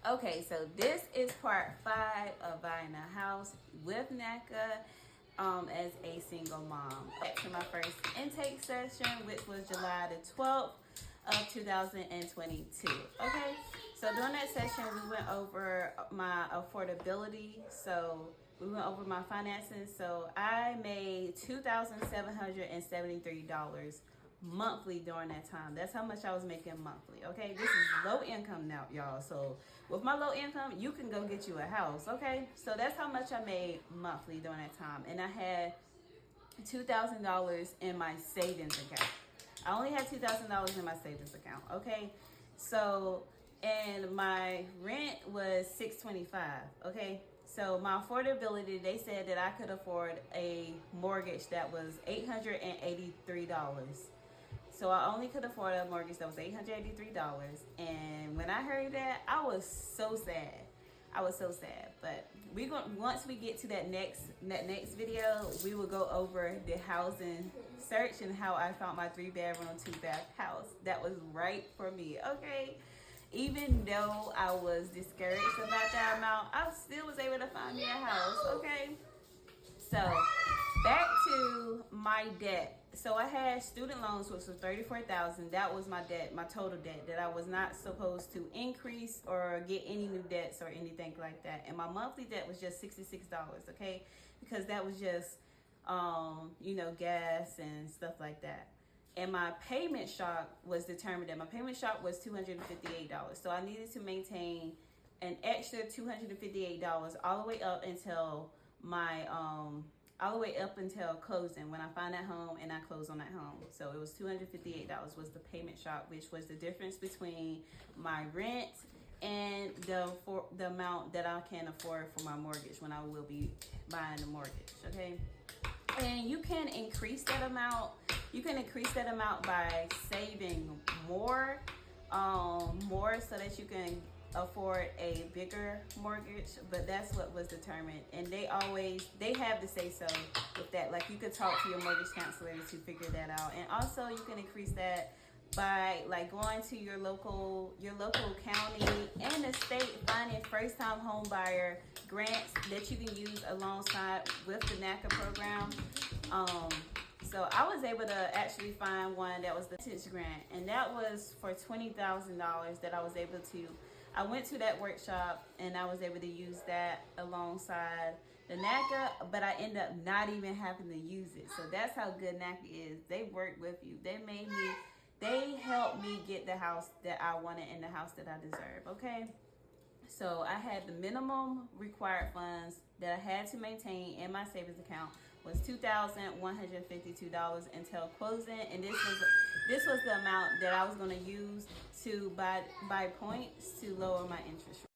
Okay, so this is part 5 of buying a house with NACA as a single mom. Back to my first intake session, which was July the 12th of 2022. Okay, so during that session, we went over my affordability. So we went over my finances. So I made $2,773 monthly during that time. That's how much I was making monthly. Okay, this is low income now, y'all. So with my low income, you can go get you a house. Okay, so that's how much I made monthly during that time, and I had $2,000 in my savings account. I only had $2,000 in my savings account. Okay, so and my rent was $625. Okay, so my affordability, they said that I could afford a mortgage that was $883. So I only could afford a mortgage that was $883. And when I heard that, I was so sad. I was so sad. But once we get to that next video, we will go over the housing search and how I found my 3-bedroom, 2-bath house that was right for me. Okay. Even though I was discouraged about that amount, I still was able to find me a house. Okay. So back to my debt. So I had student loans, which was $34,000. That was my debt, my total debt, that I was not supposed to increase or get any new debts or anything like that. And my monthly debt was just $66, okay? Because that was just, gas and stuff like that. And my payment shock was determined that my payment shock was $258. So I needed to maintain an extra $258 all the way up until my closing, when I find that home and I close on that home. So it was $258 was the payment shock, which was the difference between my rent and the amount that I can afford for my mortgage when I will be buying the mortgage. Okay, and you can increase that amount. You can increase that amount by saving more so that you can afford a bigger mortgage, but that's what was determined. And they have to say so with that. Like, you could talk to your mortgage counselor to figure that out. And also you can increase that by like going to your local county and the state, finding first-time homebuyer grants that you can use alongside with the NACA program. So I was able to actually find one that was the TITS grant, and that was for $20,000 that I was able to. I went to that workshop and I was able to use that alongside the NACA, but I ended up not even having to use it. So that's how good NACA is. They work with you. They helped me get the house that I wanted and the house that I deserve. Okay. So I had the minimum required funds that I had to maintain in my savings account was $2,152 until closing, and this was the amount that I was going to use to buy points to lower my interest rate.